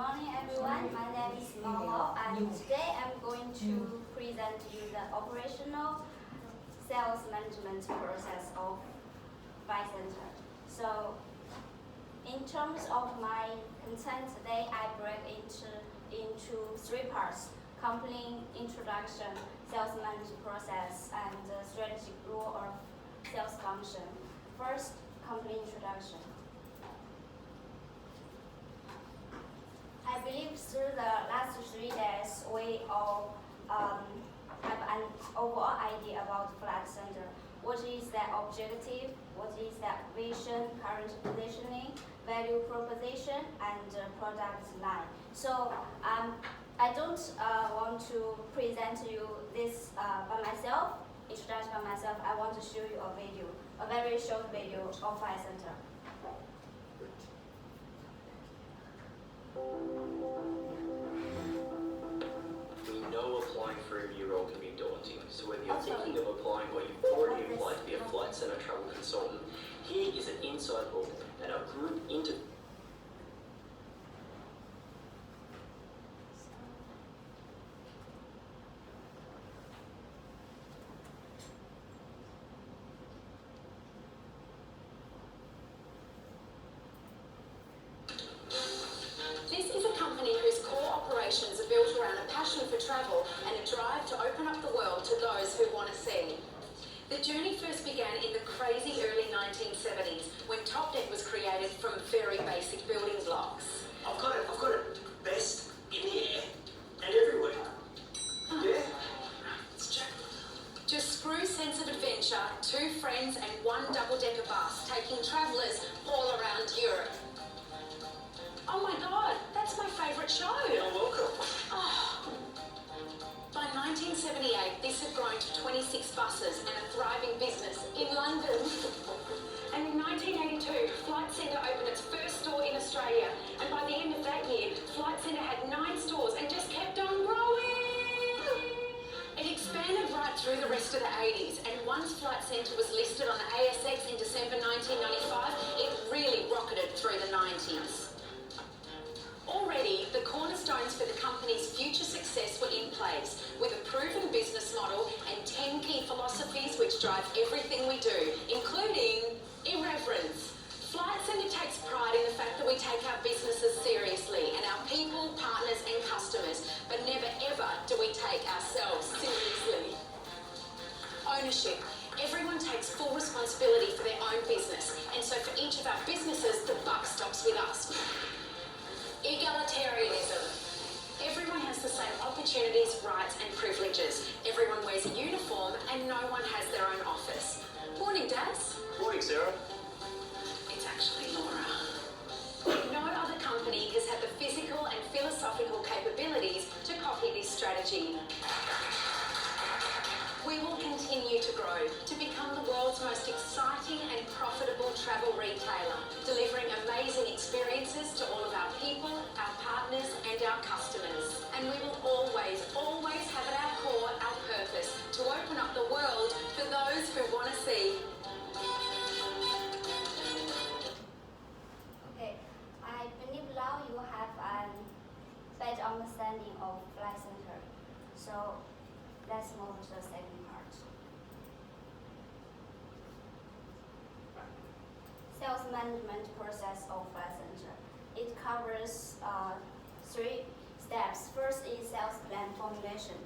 morning, everyone. My name is Maomao, and today I'm going to present you the operational sales management process of Flight Center. So, in terms of my content today, I break into three parts: company introduction, sales management process, and the strategic role of sales function. First, company introduction. I believe through the last 3 days, we all have an overall idea about Flight Center. What is that objective? What is that vision, current positioning, value proposition, and product line? So I don't want to present you this by myself, introduction by myself. I want to show you a video, a very short video of Flight Center. We know applying for a new role can be daunting, so whether you're thinking of applying or you've already applied to be a Flight Center travel consultant, here is an inside look at our group interview. This is a company whose core operations are built around a passion for travel and a drive to open up the world to those who want to see. The journey first began in the crazy early 1970s when Top Deck was created from very basic building blocks. I've got it best in the air and everywhere. Yeah? Let's check. Just screw sense of adventure, 2 friends and 1 double-decker bus taking travellers all around Europe. Oh my God, that's my favourite show. You're welcome. Oh. By 1978, this had grown to 26 buses and a thriving business in London. And in 1982, Flight Centre opened its first store in Australia. And by the end of that year, Flight Centre had 9 stores and just kept on growing. It expanded right through the rest of the 80s. And once Flight Centre was listed on the ASX in December 1995, it really rocketed through the 90s. Already, the cornerstones for the company's future success were in place, with a proven business model and 10 key philosophies which drive everything we do, including irreverence. Flight Centre takes pride in the fact that we take our businesses seriously and our people, partners and customers, but never ever do we take ourselves seriously. Ownership. Everyone takes full responsibility for their own business, and so for each of our businesses, the buck stops with us. Egalitarianism. Everyone has the same opportunities, rights and privileges. Everyone wears a uniform and no one has their own office. Morning, Daz. Morning, Sarah. It's actually Laura. No other company has had the physical and philosophical capabilities to copy this strategy. We will continue to grow to become the world's most exciting and profitable travel retailer, delivering amazing experiences to all of our people, our partners and our customers. And we will always have at our core our purpose to open up the world for those who want to see. Okay, I believe now you have a better understanding of Flight Center. So let's move to the second part. Sales management process of Flight Center. It covers 3 steps. First is sales plan formulation.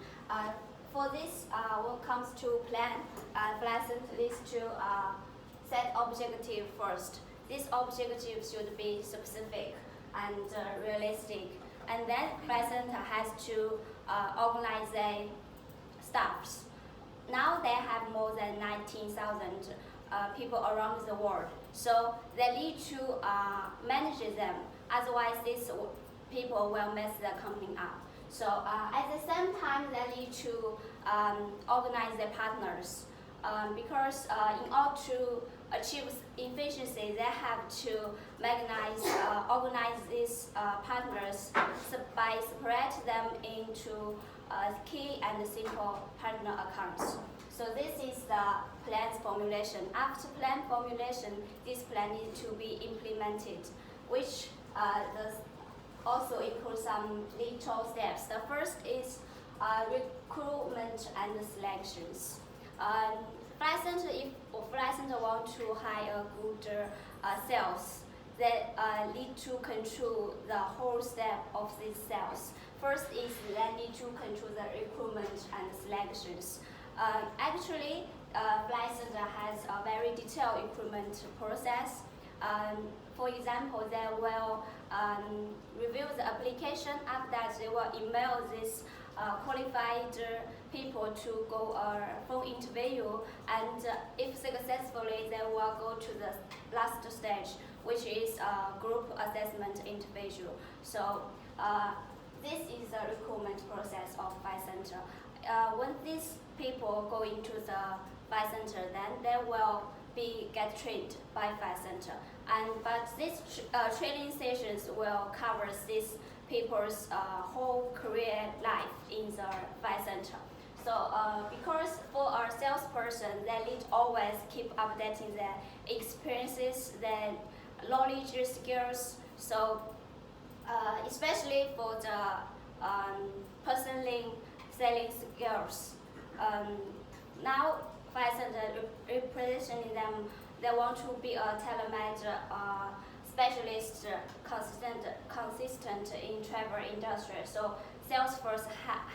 For this, when it comes to plan, Flight Center needs to set objective first. These objectives should be specific and realistic. And then Flight Center has to organize their staffs. Now they have more than 19,000 people around the world. So they need to manage them. Otherwise, these people will mess the company up. So at the same time, they need to organize their partners. Because in order to achieve efficiency, they have to organize these partners by separate them into key and simple partner accounts. So this is the plan's formulation. After plan formulation, this plan needs to be implemented, which the also include some little steps. The first is recruitment and selections. Flight center, if a flight center want to hire good sales, they need to control the whole step of these sales. First is they need to control the recruitment and selections. Actually, flight center has a very detailed recruitment process. For example, they will review the application. After that, they will email this qualified people to go phone interview, and if successfully, they will go to the last stage, which is group assessment interview. So this is the recruitment process of flight center. When these people go into the flight center, then they will get trained by flight center. But these training sessions will cover these people's whole career life in the flight center. So because for a salesperson, they need always keep updating their experiences, their knowledge, skills. So especially for the personal selling skills. Now, flight center representing them, they want to be a telemed specialist, consistent in travel industry. So sales force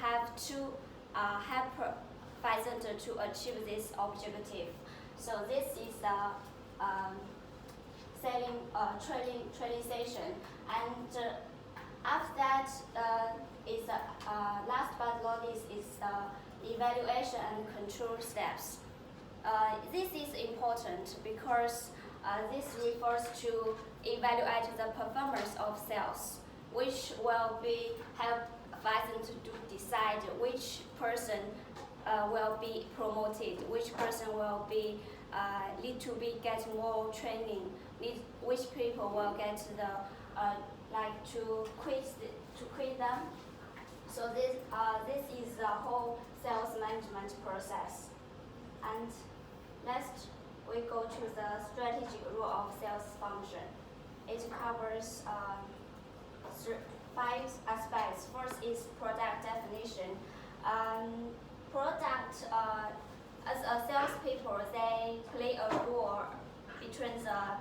have to help flight center to achieve this objective. So this is the selling training session, and after that is last but not least is the evaluation and control steps. This is important because this refers to evaluate the performance of sales, which will be help flight center to decide which person will be promoted, which person will be need to be get more training, which people will get the to quit them. So this is the whole sales management process. And next, we go to the strategic role of sales function. It covers 5 aspects. First is product definition. Product, as a salespeople, they play a role between the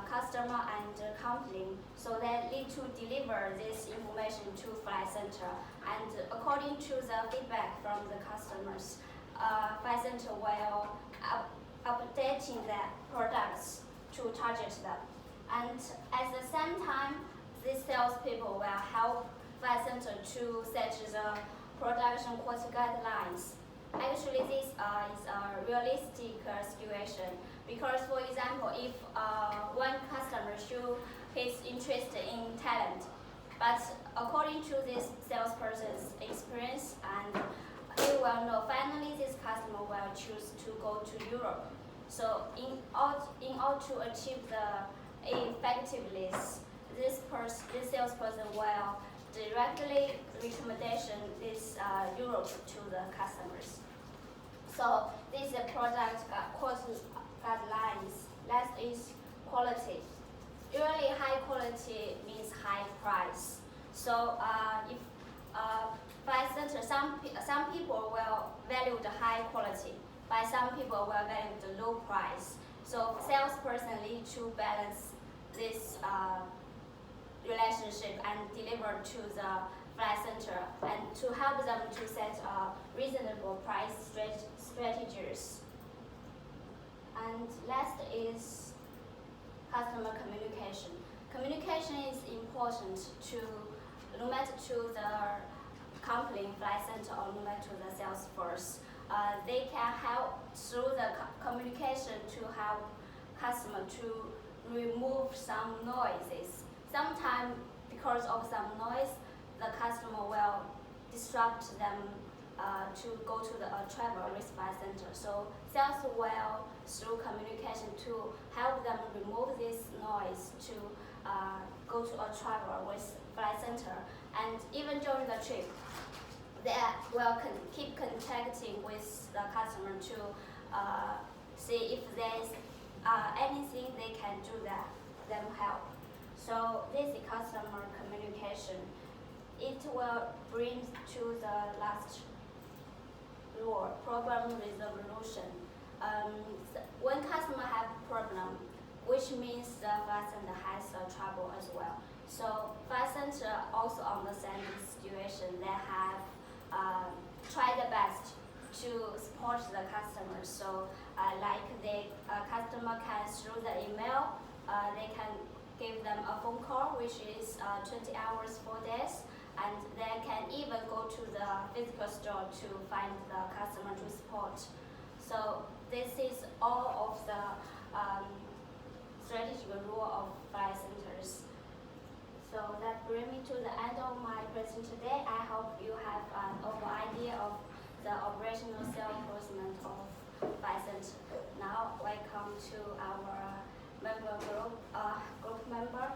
customer and the company. So they need to deliver this information to flight center. And according to the feedback from the customers, flight center will updating the products to target them. And at the same time, these salespeople will help flight center to set the production quality guidelines. Actually, this is a realistic situation because, for example, if one customer shows his interest in talent, but according to this salesperson's experience, and he will know finally this customer will choose to go to Europe. So in order to achieve the effectiveness, this salesperson will directly recommendation this Europe to the customers. So this is product quality guidelines. Last is quality. Usually high quality means high price. So if flight center, some people will value the high quality, but some people will value the low price. So salesperson need to balance this relationship and deliver to the flight center and to help them to set reasonable price strategies. And last is customer communication. Communication is important to no matter to the company, flight center, or no matter to the sales force. They can help through the communication to help customer to remove some noises. Sometimes because of some noise, the customer will disrupt them to go to the travel with flight center. So sales will through communication to help them remove this noise to go to a travel with flight center. And even during the trip, they will keep contacting with the customer to see if there's anything they can do that them help. So this is customer communication. It will bring to the last rule, problem resolution. When customer have problem, which means the flight center has trouble as well. So flight center also understand this situation. They have tried their best to support the customer. So like the customer can through the email, they can give them a phone call, which is 20 hours, 4 days, and they can even go to the physical store to find the customer to support. So this is all of the strategic rule of flight centers. So that brings me to the end of my presentation today. I hope you have an overall idea of the operational sales process of flight center. Now welcome to our member group member.